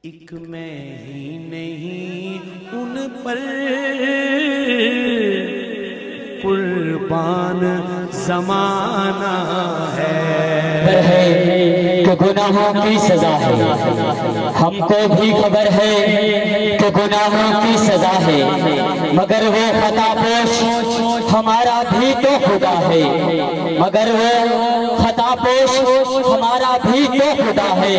ایک میں ہی نہیں ان پر قربان زمانہ ہے کہ گناہوں کی سزا ہے، ہم کو بھی خبر ہے کہ گناہوں کی سزا ہے، مگر وہ خطا پوش ہمارا بھی تو خدا ہے، مگر وہ خطا پوش ہمارا بھی تو خدا ہے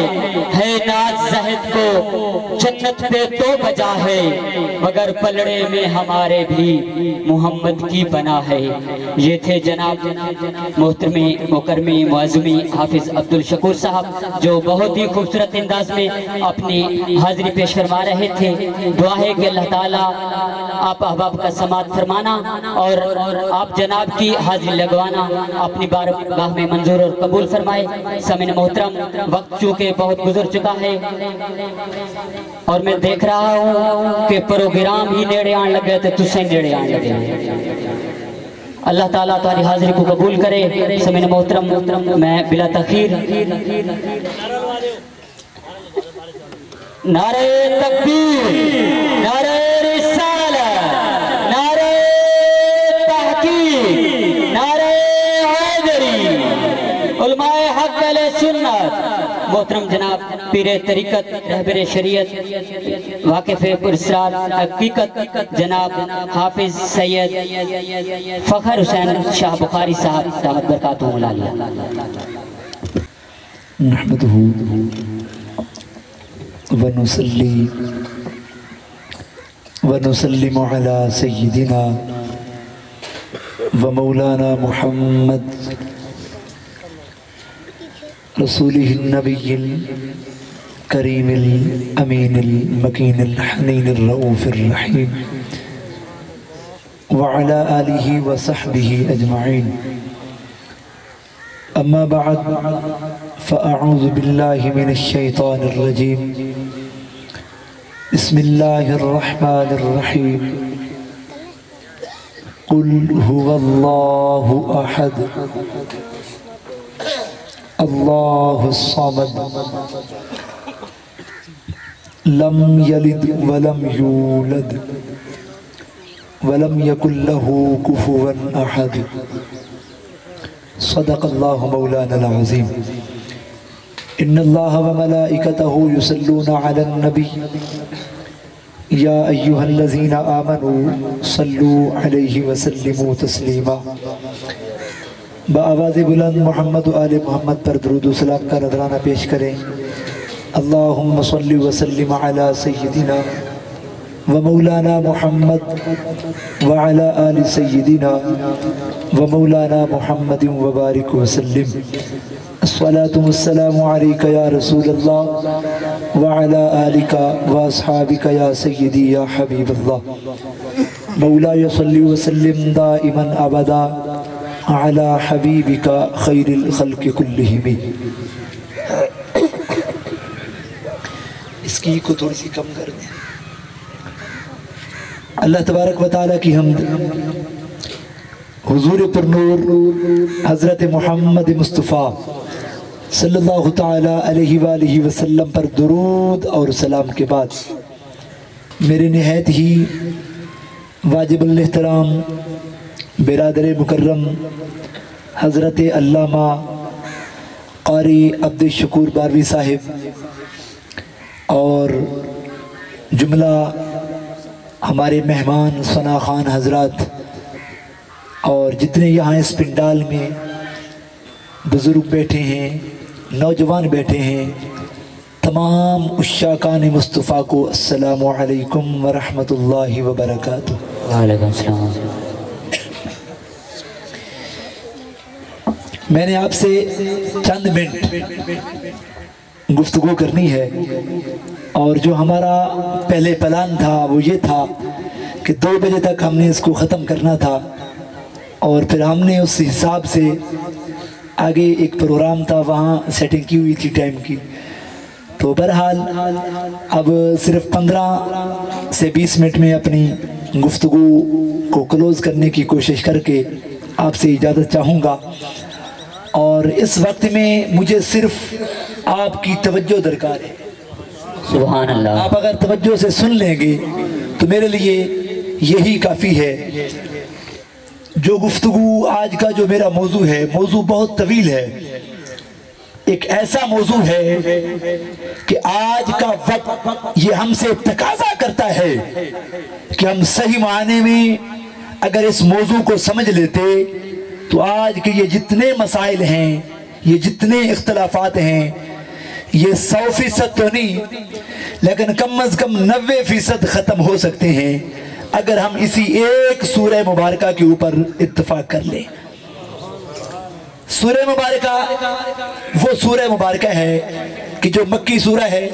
ناز زہد کو جنت پہ تو بجا ہے، مگر پلڑے میں ہمارے بھی محمد کی بنا ہے۔ یہ تھے جناب محترمی مکرمی معظمی حافظ عبدالشکور صاحب، جو بہت ہی خوبصورت انداز میں اپنی حاضری پیش فرما رہے تھے۔ دعا ہے کہ اللہ تعالیٰ آپ احباب کا سماعت فرمانا اور آپ جناب کی حاضری لگوانا اپنی بارگاہ میں منظور اور قبول فرمائے۔ سامعین محترم، وقت چونکہ بہت گزر چکا ہے اور میں دیکھ رہا ہوں کہ پروگرام ہی نیڑے آن لگے تھے، تسے نیڑے آن لگے۔ اللہ تعالیٰ تمہاری حاضری کو قبول کرے۔ سامعین محترم، میں بلا تاخیر نعرہ تکبیر، نعرہ رسالت، نعرہ تحقیق، نعرہ حیدری، علماء حق علیہ سنت، محترم جناب پیر طریقت، رہبر شریعت، واقف پرسرار حقیقت جناب حافظ سید فخر حسین شاہ بخاری صاحب دامت برکاتہ العالیہ۔ نحمده ونصلي ونسلم على سيدنا ومولانا محمد رسوله النبي الكريم الأمين المكين الحنين الرؤوف الرحيم وعلى آله وصحبه أجمعين. أما بعد فأعوذ بالله من الشيطان الرجيم. بسم الله الرحمن الرحيم. قل هو الله أحد الله الصمد لم يلد ولم يولد ولم يكن له كفوا أحد. صدق الله مولانا العظيم. إن الله وملائكته يصلون على النبي يا أيها الذين آمنوا صلوا عليه وسلموا تسليما. بآواز بلند محمد و آل محمد پر درود و سلام کا نذرانہ پیش کریں۔ اللہم صلی وسلم علی سیدنا و مولانا محمد وعلى آل سیدنا و مولانا محمد وبارک وسلم۔ الصلاة والسلام علیک یا رسول اللہ وعلى آلک واصحابک یا سیدی یا حبیب اللہ۔ مولا صلی وسلم دائما ابدا على حبیبک خیر الخلق کلہم۔ اس کی کو تھوڑی سی کم کر دیں۔ اللہ تبارک و تعالیٰ کی حمد، حضور پر نور حضرت محمد مصطفیٰ صلی اللہ تعالیٰ علیہ وآلہ وسلم پر درود اور سلام کے بعد میرے نہایت ہی واجب الاحترام برادر مکرم حضرت علامہ قاری عبدالشکور باروی صاحب اور جملہ ہمارے مہمان ثنا خان حضرات اور جتنے یہاں اس پنڈال میں بزرگ بیٹھے ہیں، نوجوان بیٹھے ہیں، تمام عشاقان مصطفیٰ کو السلام علیکم ورحمۃ اللہ وبرکاتہ۔ وعلیکم السلام۔ میں نے آپ سے چند منٹ گفتگو کرنی ہے، اور جو ہمارا پہلے پلان تھا وہ یہ تھا کہ 2 بجے تک ہم نے اس کو ختم کرنا تھا، اور پھر ہم نے اس حساب سے آگے ایک پروگرام تھا وہاں سیٹنگ کی ہوئی تھی ٹائم کی، تو بہرحال اب صرف 15 سے 20 منٹ میں اپنی گفتگو کو کلوز کرنے کی کوشش کر کے آپ سے اجازت چاہوں گا۔ اور اس وقت میں مجھے صرف آپ کی توجہ درکار ہے۔ سبحان اللہ۔ آپ اگر توجہ سے سن لیں گے تو میرے لیے یہی کافی ہے۔ جو گفتگو آج کا جو میرا موضوع ہے، موضوع بہت طویل ہے، ایک ایسا موضوع ہے کہ آج کا وقت یہ ہم سے تقاضا کرتا ہے کہ ہم صحیح معنی میں اگر اس موضوع کو سمجھ لیتے تو آج کے یہ جتنے مسائل ہیں، یہ جتنے اختلافات ہیں، یہ 100% تو نہیں لیکن کم از کم 90% ختم ہو سکتے ہیں اگر ہم اسی ایک سورہ مبارکہ کے اوپر اتفاق کر لیں۔ سورہ مبارکہ وہ سورہ مبارکہ ہے کہ جو مکی سورہ ہے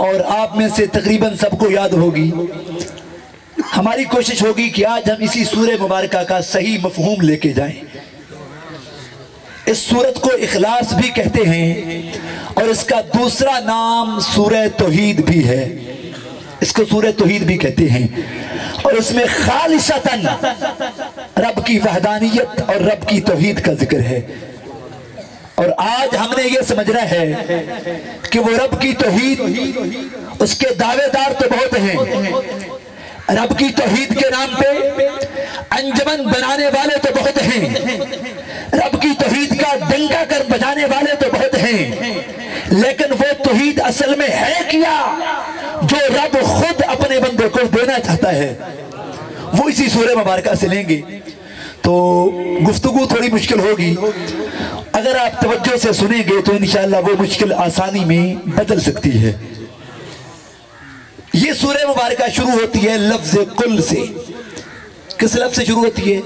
اور آپ میں سے تقریباً سب کو یاد ہوگی۔ ہماری کوشش ہوگی کہ آج ہم اسی سورہ مبارکہ کا صحیح مفہوم لے کے جائیں۔ اس سورت کو اخلاص بھی کہتے ہیں اور اس کا دوسرا نام سورہ توحید بھی ہے، اس کو سورہ توحید بھی کہتے ہیں، اور اس میں خالصتاً رب کی وحدانیت اور رب کی توحید کا ذکر ہے۔ اور آج ہم نے یہ سمجھنا ہے کہ وہ رب کی توحید، اس کے دعوے دار تو بہت ہیں، رب کی توحید کے نام پہ انجمن بنانے والے تو بہت ہیں، رب کی توحید کا ڈنکا کر بجانے والے تو بہت ہیں، لیکن وہ توحید اصل میں ہے کیا جو رب خود اپنے بندے کو دینا چاہتا ہے، وہ اسی سورہ مبارکہ سے لیں گے۔ تو گفتگو تھوڑی مشکل ہوگی، اگر آپ توجہ سے سنیں گے تو انشاءاللہ وہ مشکل آسانی میں بدل سکتی ہے۔ یہ سورہ مبارکہ شروع ہوتی ہے لفظ قل سے۔ کس لفظ سے شروع ہوتی ہے؟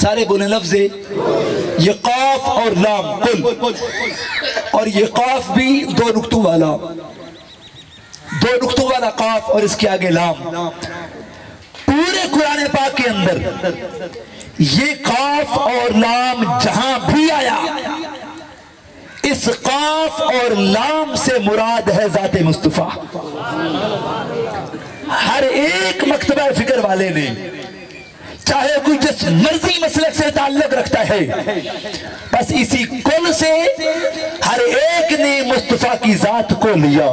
سارے بولیں لفظ، یہ قاف اور لام، قل، اور یہ قاف بھی دو نقطوں والا قاف اور اس کے آگے لام۔ پورے قرآن پاک کے اندر یہ قاف اور لام جہاں بھی آیا، اس قاف اور لام سے مراد ہے ذات مصطفیٰ۔ ہر ایک مکتبہ فکر والے نے، چاہے کوئی جس مرضی مسلک سے تعلق رکھتا ہے، بس اسی کل سے ہر ایک نے مصطفیٰ کی ذات کو لیا۔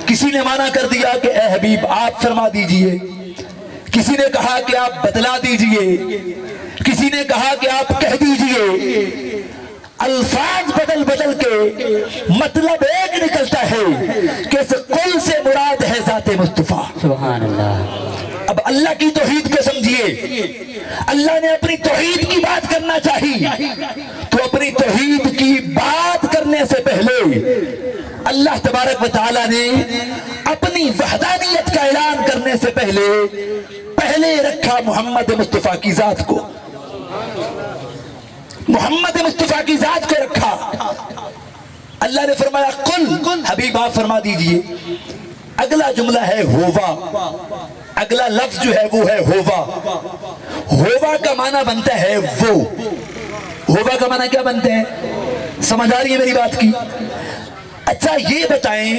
کسی نے مانا کر دیا کہ اے حبیب آپ فرما دیجئے، کسی نے کہا کہ آپ بتلا دیجئے، کسی نے کہا کہ آپ کہہ دیجئے۔ الفاظ بدل بدل کے مطلب ایک نکلتا ہے کہ اس قل سے مراد ہے ذات مصطفیٰ۔ سبحان اللہ۔ اب اللہ کی توحید کو سمجھیے، اللہ نے اپنی توحید کی بات کرنا چاہی تو اپنی توحید کی بات کرنے سے پہلے اللہ تبارک و تعالیٰ نے اپنی وحدانیت کا اعلان کرنے سے پہلے رکھا محمد مصطفیٰ کی ذات کو، محمد مصطفیٰ کی ذات کو رکھا۔ اللہ نے فرمایا قل، حبیب آپ فرما دیجئے۔ اگلا جملہ ہے ہووا، اگلا لفظ جو ہے وہ ہے ہووا۔ ہووا کا معنی بنتا ہے وہ، ہووا کا معنی کیا بنتا ہے؟ سمجھ آ رہی ہے میری بات کی؟ اچھا یہ بتائیں،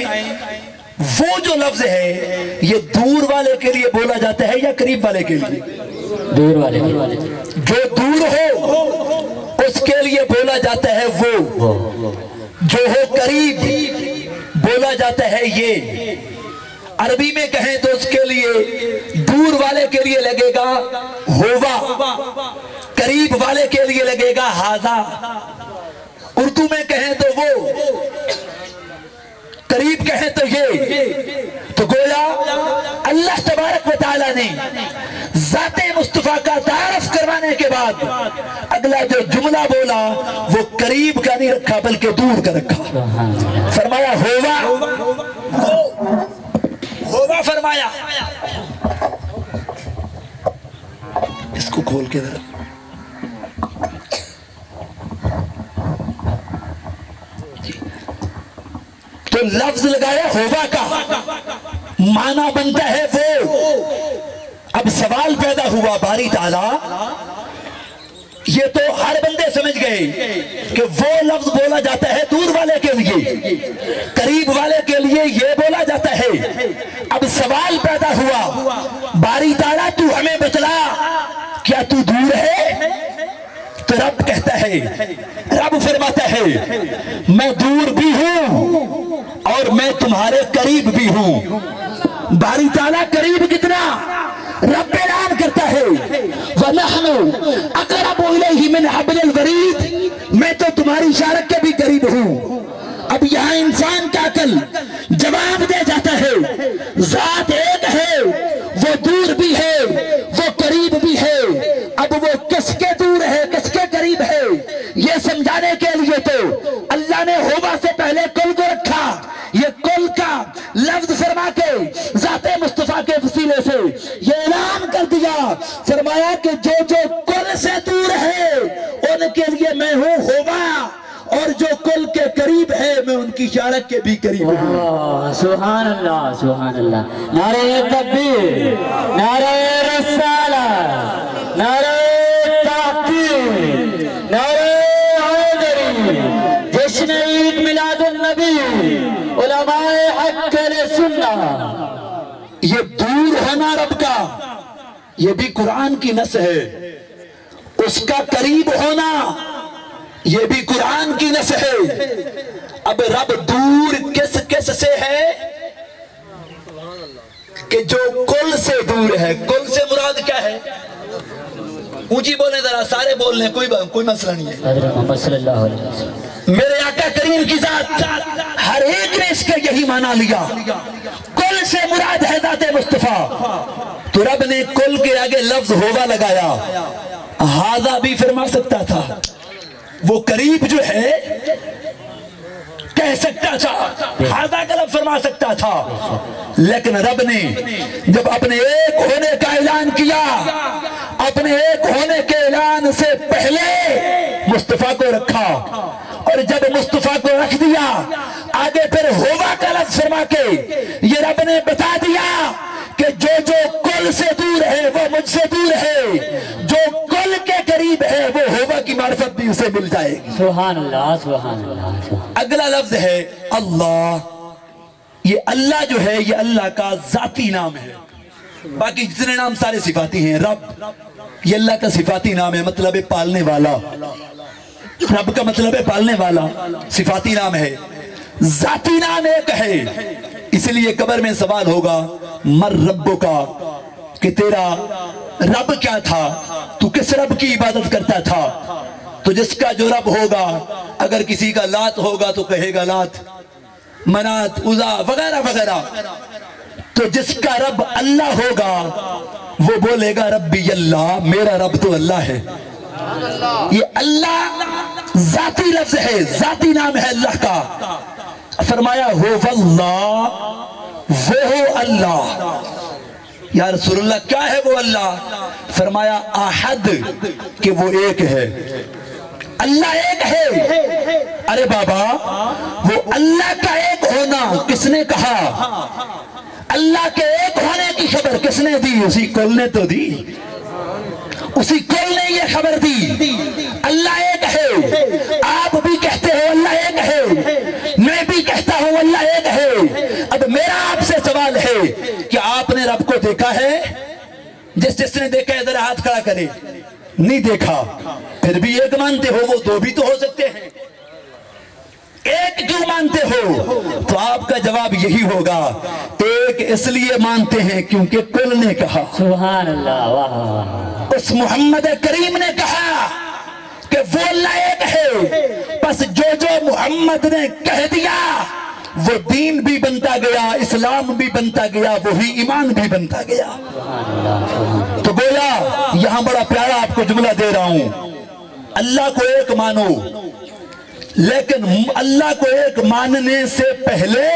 وہ جو لفظ ہے یہ دور والے کے لیے بولا جاتا ہے یا قریب والے کے لیے؟ دور والے۔ جو دور ہو اس کے لیے بولا جاتا ہے وہ، جو ہو قریب بولا جاتا ہے یہ۔ عربی میں کہیں تو اس کے لیے دور والے کے لیے لگے گا ہووا، قریب والے کے لیے لگے گا ہاذا۔ اردو میں کہیں تو وہ، قریب کہیں تو یہ۔ تو گویا اللہ تبارک و تعالیٰ نے ذات مصطفیٰ کا تعارف کروانے کے بعد اگلا جو جملہ بولا وہ قریب کا نہیں رکھا بلکہ دور کا رکھا۔ فرمایا ہووا فرمایا۔ اس کو کھول کے ذرا، تو لفظ لگایا ہووا کا، معنی بنتا ہے وہ۔ اب سوال پیدا ہوا باری تعالیٰ، یہ تو ہر بندے سمجھ گئے کہ وہ لفظ بولا جاتا ہے دور والے کے لیے، قریب والے کے لیے یہ بولا جاتا ہے۔ اب سوال پیدا ہوا باری تعالیٰ تو ہمیں بتلا، کیا تو دور ہے؟ تو رب کہتا ہے، رب فرماتا ہے میں دور بھی ہوں اور اور میں تمہارے قریب بھی ہوں. باری تعالیٰ قریب کتنا رب اعلان کرتا ہے وَنَحْنُ أَقْرَبُ إِلَيْهِ مِنْ حَبْلِ الْوَرِيدِ، میں تو تمہاری شارک کے بھی قریب ہوں. اب یہاں انسان کا عقل جواب دے جاتا ہے ذات ایک ہے، وہ دور بھی ہے وہ قریب بھی ہے. اب وہ کس کے دور ہے کس کے قریب ہے یہ سمجھانے کے لیے تو اللہ نے ہوا سے پہلے کل کو رکھا. یہ کل کا لفظ فرما کے ذات مصطفیٰ کے وسیلے سے یہ اعلان کر دیا، فرمایا کہ جو جو کل سے دور ہے ان کے لیے میں ہوں ہوا، اور جو کل کے قریب ہے میں ان کی شارک کے بھی قریب ہوں. سبحان اللہ سبحان اللہ. نعرہ تکبیر، نعرہ رسالہ، نعرہ تحقیق، نعرہ حیدری، جشن عید میلاد النبی، علماء حق سنہ. یہ دور ہونا رب کا یہ بھی قرآن کی نص ہے، اس کا قریب ہونا یہ بھی قرآن کی نص ہے. اب رب دور کس کس سے ہے کہ جو کل سے دور ہے. کل سے مراد کیا ہے؟ اونچی بولیں ذرا، سارے بول لیں، کوئی مسئلہ نہیں ہے. حضرت محمد صلی اللہ علیہ وسلم میرے آقا کریم کی ذات ہر ایک نے اس کا یہی معنی لیا. کل سے مراد ہے ذات مصطفیٰ، تو رب نے کل کے آگے لفظ ہوگا لگایا. ہاذا بھی فرما سکتا تھا، وہ قریب جو ہے کہہ سکتا تھا، ہاذا کا لفظ فرما سکتا تھا، لیکن رب نے جب اپنے ایک ہونے کا اعلان کیا، اپنے ایک ہونے کے اعلان سے پہلے مصطفیٰ کو رکھا، اور جب مصطفیٰ کو رکھ دیا آگے پھر ہوا کا لفظ فرما کے یہ رب نے بتا دیا کہ جو جو کل سے دور ہے وہ مجھ سے دور ہے، جو کل کے قریب ہے وہ ہوا کی معرفت بھی اسے مل جائے گی. سبحان اللہ سبحان اللہ. اگلا لفظ ہے اللہ. یہ اللہ جو ہے یہ اللہ کا ذاتی نام ہے، باقی جتنے نام سارے صفاتی ہیں. رب یہ اللہ کا صفاتی نام ہے، مطلب ہے پالنے والا. رب کا مطلب ہے پالنے والا، صفاتی نام ہے. ذاتی نام ایک ہے، اس لیے قبر میں سوال ہوگا مر ربو کا، کہ تیرا رب کیا تھا، تو کس رب کی عبادت کرتا تھا. تو جس کا جو رب ہوگا، اگر کسی کا لات ہوگا تو کہے گا لات، منات، عزا وغیرہ وغیرہ. تو جس کا رب اللہ ہوگا وہ بولے گا ربی اللہ، میرا رب تو اللہ ہے. یہ اللہ ذاتی لفظ ہے، ذاتی نام ہے اللہ کا. فرمایا ہو واللہ، وہ ہو اللہ. یا رسول اللہ کیا ہے وہ اللہ؟ فرمایا احد، کہ وہ ایک ہے. اللہ ایک ہے. ارے بابا وہ اللہ کا ایک ہونا کس نے کہا؟ اللہ کے ایک ہونے کی خبر کس نے دی؟ اسی کل نے تو دی، اسی کل نے یہ خبر دی. اللہ ایک ہے، آپ بھی کہتے ہو اللہ ایک ہے، میں بھی کہتا ہوں اللہ ایک ہے. اب میرا آپ سے سوال ہے کہ آپ نے رب کو دیکھا ہے؟ جس نے دیکھا ہے ذرا ہاتھ کھڑا کرے. نہیں دیکھا، پھر بھی ایک مانتے ہو، وہ دو بھی تو ہو سکتے ہیں. ایک کیوں مانتے ہو؟ تو آپ کا جواب یہی ہوگا، ایک اس لیے مانتے ہیں کیونکہ کل نے کہا. سبحان اللہ. واہ. اس محمد کریم نے کہا کہ وہ اللہ ایک ہے، بس جو جو محمد نے کہہ دیا وہ دین بھی بنتا گیا، اسلام بھی بنتا گیا، وہی ایمان بھی بنتا گیا. تو گویا یہاں بڑا پیارا آپ کو جملہ دے رہا ہوں، اللہ کو ایک مانو، لیکن اللہ کو ایک ماننے سے پہلے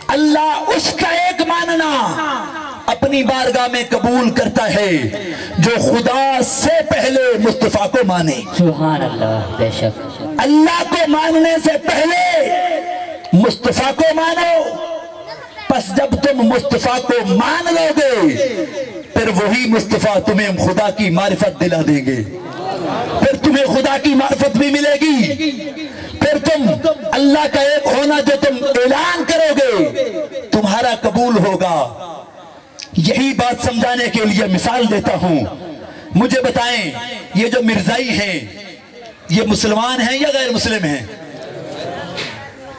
اللہ اس کا ایک ماننا اپنی بارگاہ میں قبول کرتا ہے جو خدا سے پہلے مصطفیٰ کو مانے. سبحان اللہ. بے شک اللہ کو ماننے سے پہلے مصطفیٰ کو مانو. پس جب تم مصطفیٰ کو مان لو گے پھر وہی مصطفیٰ تمہیں خدا کی معرفت دلا دیں گے، پھر تمہیں خدا کی معرفت بھی ملے گی. پھر تم اللہ کا ایک ہونا جو تم اعلان کرو گے تمہارا قبول ہوگا. یہی بات سمجھانے کے لیے مثال دیتا ہوں. مجھے بتائیں یہ جو مرزائی ہیں یہ مسلمان ہیں یا غیر مسلم ہیں؟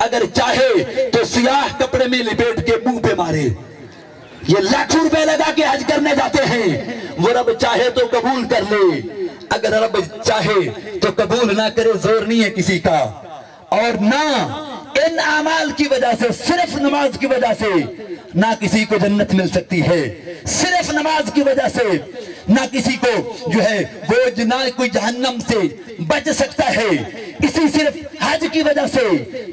اگر چاہے تو سیاہ کپڑے میں لپیٹ کے منہ پہ مارے. یہ لاکھوں روپے لگا کے حج کرنے جاتے ہیں. وہ رب چاہے تو قبول کر لے, اگر رب چاہے تو قبول نہ کرے. زور نہیں ہے کسی کا. اور نہ ان اعمال کی وجہ سے, صرف نماز کی وجہ سے نہ کسی کو جنت مل سکتی ہے. صرف نماز کی وجہ سے نہ کسی کو جو ہے وہ نہ کوئی جہنم سے بچ سکتا ہے. اسی صرف حج کی وجہ سے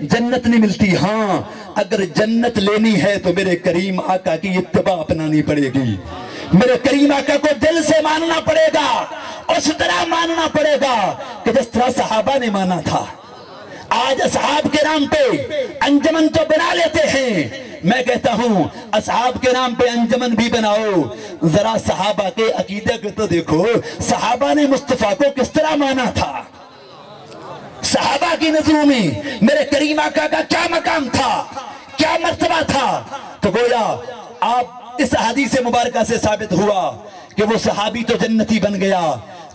جنت نہیں ملتی. ہاں اگر جنت لینی ہے تو میرے کریم آقا کی اتباع اپنانی پڑے گی. میرے کریم آقا کو دل سے ماننا پڑے گا, اس طرح ماننا پڑے گا کہ جس طرح صحابہ نے مانا تھا. آج اصحاب کے نام پہ انجمن تو بنا لیتے ہیں. میں کہتا ہوں اصحاب کے نام پہ انجمن بھی بناؤ, ذرا صحابہ کے عقیدے کو تو دیکھو. صحابہ نے مصطفیٰ کو کس طرح مانا تھا. صحابہ کی نظروں میں میرے کریم آقا کا کیا مقام تھا, کیا مرتبہ تھا. تو گویا آپ اس حدیث مبارکہ سے ثابت ہوا کہ وہ صحابی تو جنتی بن گیا,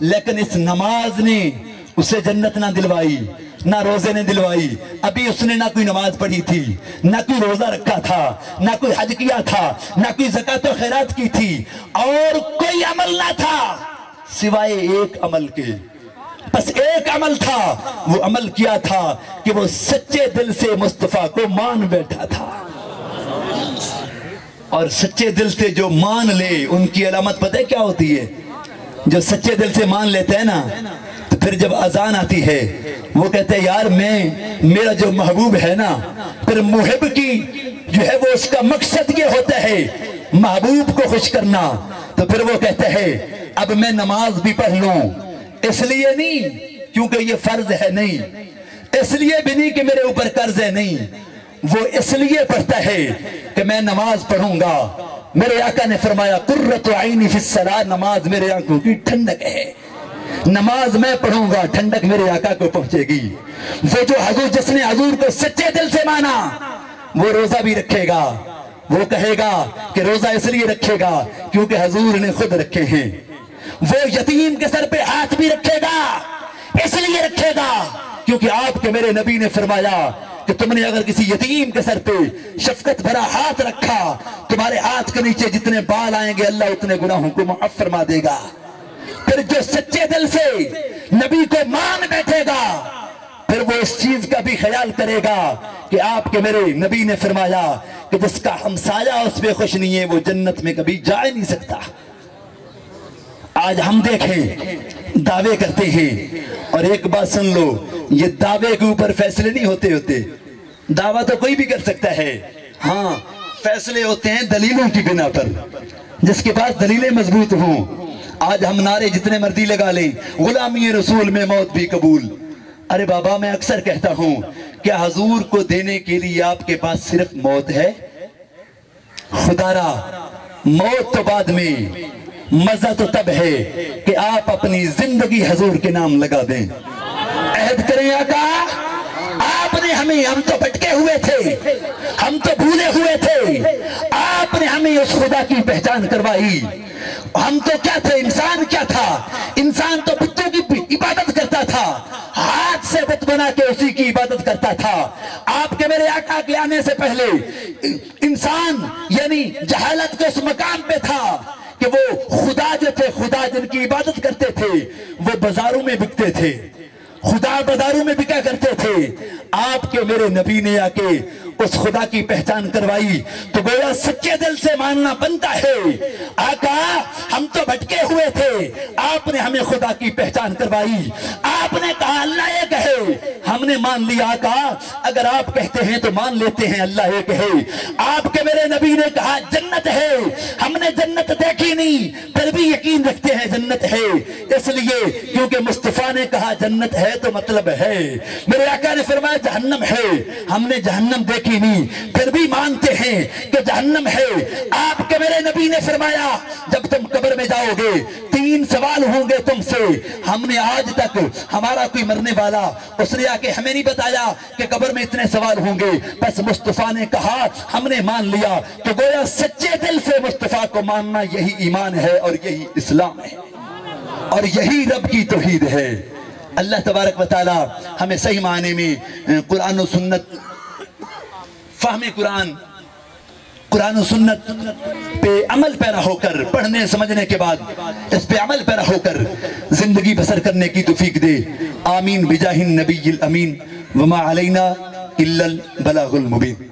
لیکن اس نماز نے اسے جنت نہ دلوائی, نہ روزے نے دلوائی. ابھی اس نے نہ کوئی نماز پڑھی تھی, نہ کوئی روزہ رکھا تھا, نہ کوئی حج کیا تھا, نہ کوئی زکوٰۃ و خیرات کی تھی, اور کوئی عمل نہ تھا سوائے ایک عمل کے. بس ایک عمل تھا, وہ عمل کیا تھا کہ وہ سچے دل سے مصطفیٰ کو مان بیٹھا تھا. اور سچے دل سے جو مان لے ان کی علامت پتہ ہے کیا ہوتی ہے؟ جو سچے دل سے مان لیتے ہیں نا, تو پھر جب اذان آتی ہے وہ کہتے ہیں یار میرا جو محبوب ہے نا, پھر محب کی جو ہے وہ اس کا مقصد یہ ہوتا ہے محبوب کو خوش کرنا. تو پھر وہ کہتے ہیں اب میں نماز بھی پڑھ لوں, اس لیے نہیں کیونکہ یہ فرض ہے, نہیں اس لیے بھی نہیں کہ میرے اوپر قرض ہے, نہیں, وہ اس لیے پڑھتا ہے کہ میں نماز پڑھوں گا. میرے آقا نے فرمایا قرۃ عینی فی الصلاۃ, نماز میرے آنکھوں کی ٹھنڈک ہے. نماز میں پڑھوں گا, ٹھنڈک میرے آقا کو پہنچے گی. وہ جو حضور, جس نے حضور کو سچے دل سے مانا, وہ روزہ بھی رکھے گا. وہ کہے گا کہ روزہ اس لیے رکھے گا کیونکہ حضور نے خود رکھے ہیں. وہ یتیم کے سر پہ ہاتھ بھی رکھے گا, اس لیے رکھے گا کیونکہ آپ کے میرے نبی نے فرمایا کہ تم نے اگر کسی یتیم کے سر پہ شفقت بھرا ہاتھ رکھا, تمہارے ہاتھ کے نیچے جتنے بال آئیں گے اللہ اتنے گناہوں کو معاف فرما دے گا. پھر جو سچے دل سے نبی کو مان بیٹھے گا, پھر وہ اس چیز کا بھی خیال کرے گا کہ آپ کے میرے نبی نے فرمایا کہ جس کا ہمسایہ اس پہ خوش نہیں ہے وہ جنت میں کبھی جا نہیں سکتا. آج ہم دیکھیں دعوے کرتے ہیں, اور ایک بات سن لو, یہ دعوے کے اوپر فیصلے نہیں ہوتے. دعویٰ تو کوئی بھی کر سکتا ہے, ہاں فیصلے ہوتے ہیں دلیلوں کی بنا پر, جس کے پاس دلیلیں مضبوط ہوں. آج ہم نعرے جتنے مرضی لگا لیں, غلامی رسول میں موت بھی قبول. ارے بابا میں اکثر کہتا ہوں کیا حضور کو دینے کے لیے آپ کے پاس صرف موت ہے؟ خدا را موت تو بعد میں, مزہ تو تب ہے کہ آپ اپنی زندگی حضور کے نام لگا دیں. عہد کریں آقا, آپ نے ہمیں, ہم تو بھٹکے ہوئے تھے, ہم تو بھولے ہوئے تھے, آپ نے ہمیں اس خدا کی پہچان کروائی. ہم تو کیا تھے, انسان کیا تھا, انسان تو بتوں کی عبادت کرتا تھا, ہاتھ سے بت بنا کے اسی کی عبادت کرتا تھا. آپ کے میرے آقا کے آنے سے پہلے انسان یعنی جہالت کے اس مقام پہ تھا کہ وہ خدا جو تھے, خدا جن کی عبادت کرتے تھے وہ بازاروں میں بکتے تھے, خدا بازاروں میں بکا کرتے تھے. آپ کے میرے نبی نے آ کے اس خدا کی پہچان کروائی. تو گویا سچے دل سے ماننا بنتا ہے, آقا ہم تو بھٹکے ہوئے تھے, آپ نے ہمیں خدا کی پہچان کروائی. آپ نے کہا اللہ ایک ہے, ہم نے مان لیا. آقا اگر آپ کہتے ہیں تو مان لیتے ہیں اللہ ایک ہے. آپ کے میرے نبی نے کہا جنت ہے, ہم نے جنت دیکھی نہیں پھر بھی یقین رکھتے ہیں جنت ہے, اس لیے کیونکہ مصطفیٰ نے کہا جنت ہے تو مطلب ہے. میرے آقا نے فرمایا جہنم ہے, ہم نے جہنم دیکھی نہیں پھر بھی مانتے ہیں کہ جہنم ہے. آپ کے میرے نبی نے فرمایا جب تم قبر میں جاؤ گے 3 سوال ہوں گے تم سے. ہم نے آج تک, ہمارا کوئی مرنے والا اس نے آ کے ہمیں نہیں بتایا کہ قبر میں اتنے سوال ہوں گے, بس مصطفیٰ نے کہا ہم نے مان لیا. تو گویا سچے دل سے مصطفیٰ کو ماننا یہی ایمان ہے اور یہی اسلام ہے اور یہی رب کی توحید ہے. اللہ تبارک و تعالی ہمیں صحیح معنی میں قرآن و سنت فہم قرآن، قرآن و سنت پہ عمل پیرا ہو کر، پڑھنے سمجھنے کے بعد اس پہ عمل پیرا ہو کر زندگی بسر کرنے کی توفیق دے۔ آمین بجاہ النبی الامین وما علینا الا البلاغ المبین۔